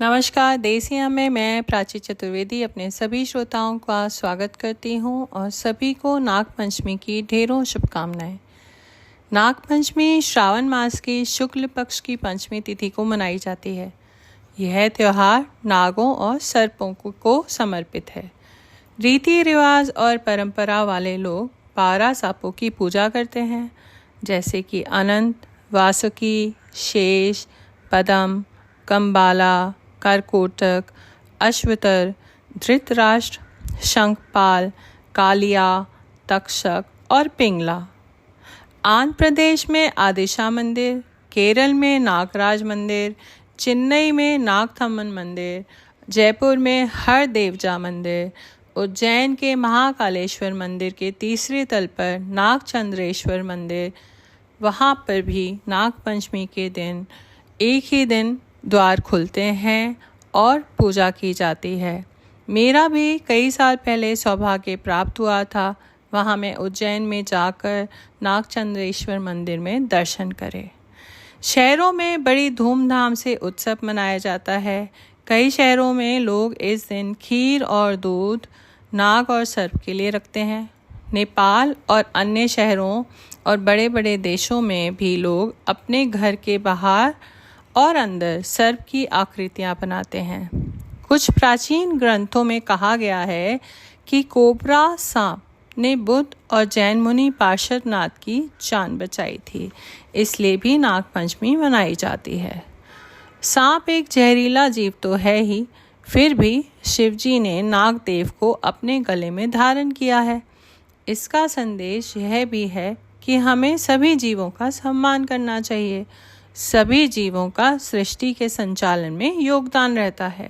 नमस्कार। देसिया में मैं प्राची चतुर्वेदी अपने सभी श्रोताओं का स्वागत करती हूँ और सभी को नागपंचमी की ढेरों शुभकामनाएं। नागपंचमी श्रावण मास की शुक्ल पक्ष की पंचमी तिथि को मनाई जाती है। यह त्यौहार नागों और सर्पों को समर्पित है। रीति रिवाज और परंपरा वाले लोग 12 सांपों की पूजा करते हैं, जैसे कि अनंत, वासुकी, शेष, पद्म, कंबाला, करकोटक, अश्वतर, धृतराष्ट्र, शंखपाल, कालिया, तक्षक और पिंगला। आंध्र प्रदेश में आदिशा मंदिर, केरल में नागराज मंदिर, चेन्नई में नागथम्मन मंदिर, जयपुर में हरदेवजा मंदिर, उज्जैन के महाकालेश्वर मंदिर के तीसरे तल पर नागचंद्रेश्वर मंदिर, वहाँ पर भी नागपंचमी के दिन एक ही दिन द्वार खुलते हैं और पूजा की जाती है। मेरा भी कई साल पहले सौभाग्य प्राप्त हुआ था, वहाँ मैं उज्जैन में जाकर नागचंद्रेश्वर मंदिर में दर्शन करे। शहरों में बड़ी धूमधाम से उत्सव मनाया जाता है। कई शहरों में लोग इस दिन खीर और दूध नाग और सर्प के लिए रखते हैं। नेपाल और अन्य शहरों और बड़े बड़े देशों में भी लोग अपने घर के बाहर और अंदर सर्प की आकृतियां बनाते हैं। कुछ प्राचीन ग्रंथों में कहा गया है कि कोबरा सांप ने बुद्ध और जैन मुनि पार्श्वनाथ की जान बचाई थी, इसलिए भी नागपंचमी मनाई जाती है। सांप एक जहरीला जीव तो है ही, फिर भी शिवजी ने नागदेव को अपने गले में धारण किया है। इसका संदेश यह भी है कि हमें सभी जीवों का सम्मान करना चाहिए। सभी जीवों का सृष्टि के संचालन में योगदान रहता है।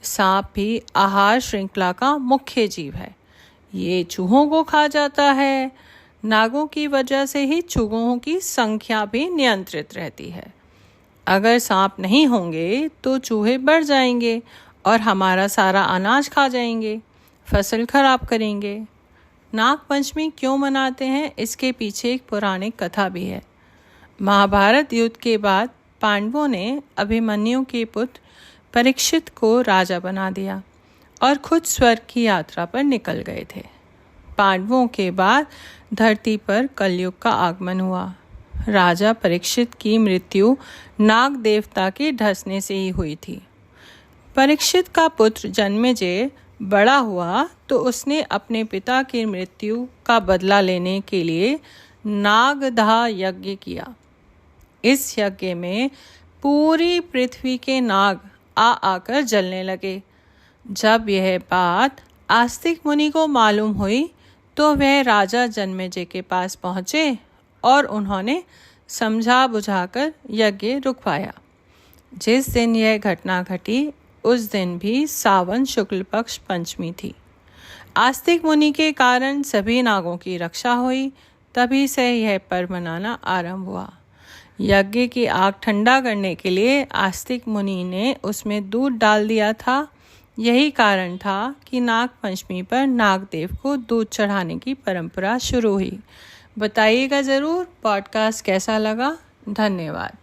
सांप भी आहार श्रृंखला का मुख्य जीव है। ये चूहों को खा जाता है। नागों की वजह से ही चूहों की संख्या भी नियंत्रित रहती है। अगर सांप नहीं होंगे तो चूहे बढ़ जाएंगे और हमारा सारा अनाज खा जाएंगे, फसल खराब करेंगे। नागपंचमी क्यों मनाते हैं, इसके पीछे एक पौराणिक कथा भी है। महाभारत युद्ध के बाद पांडवों ने अभिमन्यु के पुत्र परीक्षित को राजा बना दिया और खुद स्वर्ग की यात्रा पर निकल गए थे। पांडवों के बाद धरती पर कलयुग का आगमन हुआ। राजा परीक्षित की मृत्यु नाग देवता के ढसने से ही हुई थी। परीक्षित का पुत्र जन्मेजय बड़ा हुआ तो उसने अपने पिता की मृत्यु का बदला लेने के लिए नागदाह यज्ञ किया। इस यज्ञ में पूरी पृथ्वी के नाग आकर जलने लगे। जब यह बात आस्तिक मुनि को मालूम हुई तो वह राजा जन्मेजय के पास पहुँचे और उन्होंने समझा बुझाकर यज्ञ रुकवाया। जिस दिन यह घटना घटी उस दिन भी सावन शुक्ल पक्ष पंचमी थी। आस्तिक मुनि के कारण सभी नागों की रक्षा हुई, तभी से यह पर्व मनाना आरंभ हुआ। यज्ञ की आग ठंडा करने के लिए आस्तिक मुनि ने उसमें दूध डाल दिया था। यही कारण था कि नाग पंचमी पर नागदेव को दूध चढ़ाने की परंपरा शुरू हुई। बताइएगा ज़रूर पॉडकास्ट कैसा लगा। धन्यवाद।